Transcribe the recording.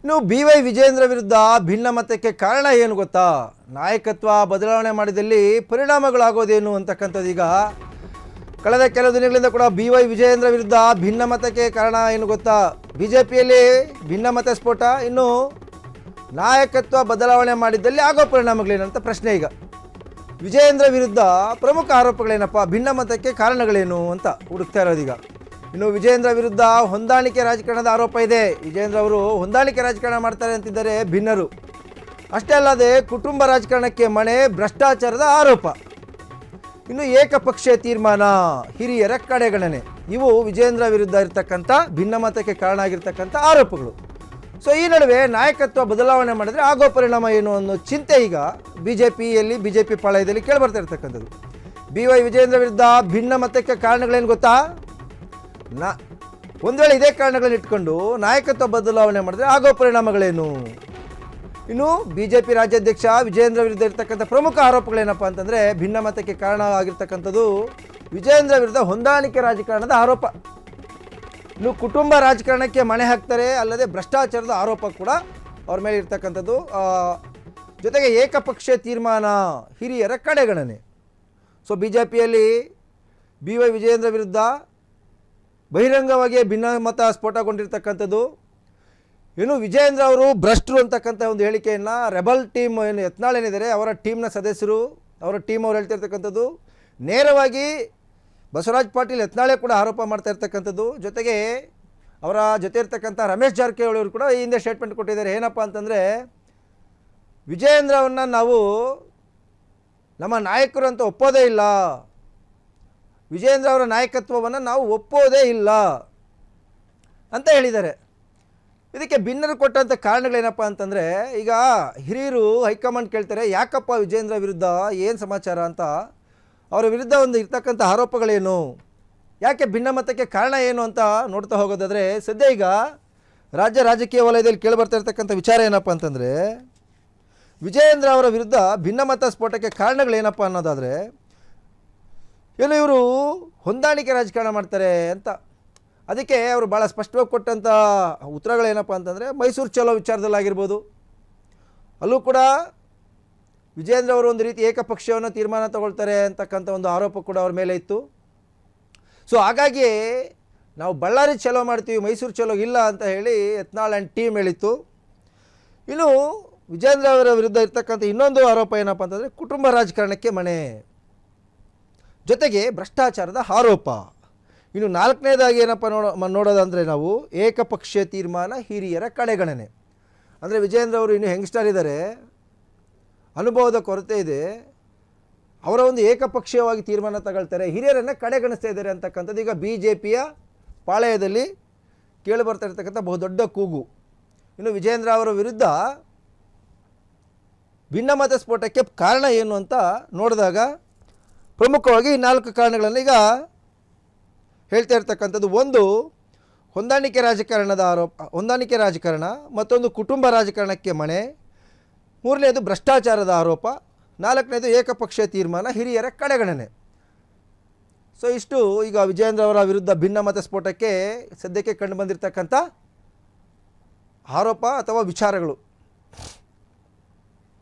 ಇನ್ನು BY ವಿಜೇಂದ್ರ ವಿರುದ್ಧ ಭಿನ್ನಮತಕ್ಕೆ ಕಾರಣ ಏನು ಗೊತ್ತಾ? ನಾಯಕತ್ವ ಬದಲಾವಣೆ ಮಾಡಿದಲ್ಲಿ ಪರಿಣಾಮಗಳಾಗೋದೇನು ಅಂತಕ್ಕಂಥದ್ದು. ಈಗ ಕಳೆದ ಕೆಲವು ದಿನಗಳಿಂದ ಕೂಡ BY ವಿಜೇಂದ್ರ ವಿರುದ್ಧ ಭಿನ್ನಮತಕ್ಕೆ ಕಾರಣ ಏನು ಗೊತ್ತಾ? BJPಯಲ್ಲಿ ಭಿನ್ನಮತ ಸ್ಫೋಟ, ಇನ್ನು ನಾಯಕತ್ವ ಬದಲಾವಣೆ ಮಾಡಿದ್ದಲ್ಲಿ ಆಗೋ ಪರಿಣಾಮಗಳೇನಂತ ಪ್ರಶ್ನೆ. ಈಗ ವಿಜೇಂದ್ರ ವಿರುದ್ಧ ಪ್ರಮುಖ ಆರೋಪಗಳೇನಪ್ಪ, ಭಿನ್ನಮತಕ್ಕೆ ಕಾರಣಗಳೇನು ಅಂತ ಹುಡುಕ್ತಾ ಇರೋದೀಗ. ಇನ್ನು ವಿಜೇಂದ್ರ ವಿರುದ್ಧ ಹೊಂದಾಣಿಕೆ ರಾಜಕಾರಣದ ಆರೋಪ ಇದೆ. ವಿಜೇಂದ್ರ ಅವರು ಹೊಂದಾಣಿಕೆ ರಾಜಕಾರಣ ಮಾಡ್ತಾರೆ ಅಂತಿದ್ದಾರೆ ಭಿನ್ನರು. ಅಷ್ಟೇ ಅಲ್ಲದೆ ಕುಟುಂಬ ರಾಜಕಾರಣಕ್ಕೆ ಮಣೆ, ಭ್ರಷ್ಟಾಚಾರದ ಆರೋಪ, ಇನ್ನು ಏಕಪಕ್ಷೀಯ ತೀರ್ಮಾನ, ಹಿರಿಯರ ಕಡೆಗಣನೆ, ಇವು ವಿಜೇಂದ್ರ ವಿರುದ್ಧ ಇರತಕ್ಕಂಥ ಭಿನ್ನಮತಕ್ಕೆ ಕಾರಣ ಆಗಿರ್ತಕ್ಕಂಥ ಆರೋಪಗಳು. ಸೊ ಈ ನಡುವೆ ನಾಯಕತ್ವ ಬದಲಾವಣೆ ಮಾಡಿದ್ರೆ ಆಗೋ ಪರಿಣಾಮ ಏನು ಅನ್ನೋ ಚಿಂತೆ ಈಗ BJP ಪಾಳಯದಲ್ಲಿ ಕೇಳಿಬರ್ತಾ ಇರ್ತಕ್ಕಂಥದ್ದು. BY ವಿಜೇಂದ್ರ ವಿರುದ್ಧ ಭಿನ್ನಮತಕ್ಕೆ ಕಾರಣಗಳೇನು ಗೊತ್ತಾ? ಒಂದು ವೇಳೆ ಇದೇ ಕಾರಣಗಳನ್ನ ಇಟ್ಕೊಂಡು ನಾಯಕತ್ವ ಬದಲಾವಣೆ ಮಾಡಿದ್ರೆ ಆಗೋ ಪರಿಣಾಮಗಳೇನು? ಇನ್ನು BJP ರಾಜ್ಯಾಧ್ಯಕ್ಷ ವಿಜೇಂದ್ರ ವಿರುದ್ಧ ಇರ್ತಕ್ಕಂಥ ಪ್ರಮುಖ ಆರೋಪಗಳೇನಪ್ಪ ಅಂತಂದರೆ, ಭಿನ್ನಮತಕ್ಕೆ ಕಾರಣ ಆಗಿರ್ತಕ್ಕಂಥದ್ದು ವಿಜೇಂದ್ರ ವಿರುದ್ಧ ಹೊಂದಾಣಿಕೆ ರಾಜಕಾರಣದ ಆರೋಪ, ಇನ್ನು ಕುಟುಂಬ ರಾಜಕಾರಣಕ್ಕೆ ಮಣೆ ಹಾಕ್ತಾರೆ, ಅಲ್ಲದೆ ಭ್ರಷ್ಟಾಚಾರದ ಆರೋಪ ಕೂಡ ಅವ್ರ ಮೇಲೆ ಇರ್ತಕ್ಕಂಥದ್ದು. ಜೊತೆಗೆ ಏಕಪಕ್ಷೀಯ ತೀರ್ಮಾನ, ಹಿರಿಯರ ಕಡೆಗಣನೆ. ಸೊ BJPಯಲ್ಲಿ BY ವಿಜೇಂದ್ರ ವಿರುದ್ಧ ಬಹಿರಂಗವಾಗಿ ಭಿನ್ನಮತ ಸ್ಫೋಟಗೊಂಡಿರ್ತಕ್ಕಂಥದ್ದು. ಇನ್ನು ವಿಜೇಂದ್ರ ಅವರು ಭ್ರಷ್ಟರು ಅಂತಕ್ಕಂಥ ಒಂದು ಹೇಳಿಕೆಯನ್ನು ರೆಬಲ್ ಟೀಮ್ ಏನು ಯತ್ನಾಳ್ ಏನಿದ್ದಾರೆ ಅವರ ಟೀಮ್ನ ಸದಸ್ಯರು, ಅವರ ಟೀಮ್ ಅವ್ರು ಹೇಳ್ತಿರ್ತಕ್ಕಂಥದ್ದು. ನೇರವಾಗಿ ಬಸವರಾಜ್ ಪಾಟೀಲ್ ಯತ್ನಾಳೆ ಕೂಡ ಆರೋಪ ಮಾಡ್ತಾ ಇರ್ತಕ್ಕಂಥದ್ದು. ಜೊತೆಗೆ ಅವರ ಜೊತೆ ಇರ್ತಕ್ಕಂಥ ರಮೇಶ್ ಜಾರಕಿಹೊಳಿ ಅವರು ಕೂಡ ಈ ಹಿಂದೆ ಸ್ಟೇಟ್ಮೆಂಟ್ ಕೊಟ್ಟಿದ್ದಾರೆ. ಏನಪ್ಪ ಅಂತಂದರೆ, ವಿಜೇಂದ್ರವನ್ನು ನಾವು ನಮ್ಮ ನಾಯಕರು ಅಂತ ಒಪ್ಪೋದೇ ಇಲ್ಲ, ವಿಜೇಂದ್ರ ಅವರ ನಾಯಕತ್ವವನ್ನು ನಾವು ಒಪ್ಪೋದೇ ಇಲ್ಲ ಅಂತ ಹೇಳಿದ್ದಾರೆ. ಇದಕ್ಕೆ ಭಿನ್ನರು ಕೊಟ್ಟಂಥ ಕಾರಣಗಳೇನಪ್ಪ ಅಂತಂದರೆ, ಈಗ ಹಿರಿಯರು ಹೈಕಮಾಂಡ್ ಕೇಳ್ತಾರೆ, ಯಾಕಪ್ಪ ವಿಜೇಂದ್ರ ವಿರುದ್ಧ ಏನು ಸಮಾಚಾರ ಅಂತ. ಅವರ ವಿರುದ್ಧ ಒಂದು ಇರ್ತಕ್ಕಂಥ ಆರೋಪಗಳೇನು, ಯಾಕೆ ಭಿನ್ನಮತಕ್ಕೆ ಕಾರಣ ಏನು ಅಂತ ನೋಡ್ತಾ ಹೋಗೋದಾದರೆ, ಸದ್ಯ ಈಗ ರಾಜ್ಯ ರಾಜಕೀಯ ವಲಯದಲ್ಲಿ ಕೇಳಿಬರ್ತಾ ಇರ್ತಕ್ಕಂಥ ವಿಚಾರ ಏನಪ್ಪ ಅಂತಂದರೆ, ವಿಜೇಂದ್ರ ಅವರ ವಿರುದ್ಧ ಭಿನ್ನಮತ ಸ್ಫೋಟಕ್ಕೆ ಕಾರಣಗಳೇನಪ್ಪ ಅನ್ನೋದಾದರೆ, ಏನು ಇವರು ಹೊಂದಾಣಿಕೆ ರಾಜಕಾರಣ ಮಾಡ್ತಾರೆ ಅಂತ. ಅದಕ್ಕೆ ಅವರು ಭಾಳ ಸ್ಪಷ್ಟವಾಗಿ ಕೊಟ್ಟಂಥ ಉತ್ತರಗಳೇನಪ್ಪ ಅಂತಂದರೆ, ಮೈಸೂರು ಚಲೋ ವಿಚಾರದಲ್ಲಾಗಿರ್ಬೋದು, ಅಲ್ಲೂ ಕೂಡ ವಿಜೇಂದ್ರ ಅವರು ಒಂದು ರೀತಿ ಏಕಪಕ್ಷೀಯವನ್ನು ತೀರ್ಮಾನ ತಗೊಳ್ತಾರೆ ಅಂತಕ್ಕಂಥ ಒಂದು ಆರೋಪ ಕೂಡ ಅವ್ರ ಮೇಲೆ ಇತ್ತು. ಸೊ ಹಾಗಾಗಿ ನಾವು ಬಳ್ಳಾರಿ ಚಲೋ ಮಾಡ್ತೀವಿ, ಮೈಸೂರು ಚಲೋ ಇಲ್ಲ ಅಂತ ಹೇಳಿ ಯತ್ನಾಳ್ ಆ್ಯಂಡ್ ಟೀಮ್ ಹೇಳಿತ್ತು. ಇನ್ನು ವಿಜೇಂದ್ರ ಅವರ ವಿರುದ್ಧ ಇರ್ತಕ್ಕಂಥ ಇನ್ನೊಂದು ಆರೋಪ ಏನಪ್ಪ ಅಂತಂದರೆ, ಕುಟುಂಬ ರಾಜಕಾರಣಕ್ಕೆ ಮಣೆ, ಜೊತೆಗೆ ಭ್ರಷ್ಟಾಚಾರದ ಆರೋಪ. ಇನ್ನು ನಾಲ್ಕನೇದಾಗಿ ಏನಪ್ಪ ನೋಡೋದಂದರೆ ನಾವು ಏಕಪಕ್ಷೀಯ ತೀರ್ಮಾನ, ಹಿರಿಯರ ಕಡೆಗಣನೆ. ಅಂದರೆ ವಿಜೇಂದ್ರ ಅವರು ಇನ್ನೂ ಯಂಗ್ಸ್ಟರ್ ಇದ್ದಾರೆ, ಅನುಭವದ ಕೊರತೆ ಇದೆ, ಅವರ ಒಂದು ಏಕಪಕ್ಷೀಯವಾಗಿ ತೀರ್ಮಾನ ತಗೊಳ್ತಾರೆ, ಹಿರಿಯರನ್ನು ಕಡೆಗಣಿಸ್ತಾ ಇದ್ದಾರೆ ಅಂತಕ್ಕಂಥದ್ದು ಈಗ BJPಯ ಪಾಳಯದಲ್ಲಿ ಕೇಳಿಬರ್ತಾ ಇರ್ತಕ್ಕಂಥ ಬಹುದೊಡ್ಡ ಕೂಗು. ಇನ್ನು ವಿಜೇಂದ್ರ ಅವರ ವಿರುದ್ಧ ಭಿನ್ನಮತ ಸ್ಫೋಟಕ್ಕೆ ಕಾರಣ ಏನು ಅಂತ ನೋಡಿದಾಗ ಪ್ರಮುಖವಾಗಿ ಈ 4 ಕಾರಣಗಳನ್ನು ಈಗ ಹೇಳ್ತಾ ಇರ್ತಕ್ಕಂಥದ್ದು. ಒಂದು, ಹೊಂದಾಣಿಕೆ ರಾಜಕಾರಣದ ಆರೋಪ, ಹೊಂದಾಣಿಕೆ ರಾಜಕಾರಣ. ಮತ್ತೊಂದು, ಕುಟುಂಬ ರಾಜಕಾರಣಕ್ಕೆ ಮಣೆ. ಮೂರನೇದು, ಭ್ರಷ್ಟಾಚಾರದ ಆರೋಪ. ನಾಲ್ಕನೇದು, ಏಕಪಕ್ಷೀಯ ತೀರ್ಮಾನ, ಹಿರಿಯರ ಕಡೆಗಣನೆ. ಸೊ ಇಷ್ಟು ಈಗ ವಿಜೇಂದ್ರ ಅವರ ವಿರುದ್ಧ ಭಿನ್ನಮತ ಸ್ಫೋಟಕ್ಕೆ ಸದ್ಯಕ್ಕೆ ಕಂಡು ಬಂದಿರತಕ್ಕಂಥ ಆರೋಪ ಅಥವಾ ವಿಚಾರಗಳು.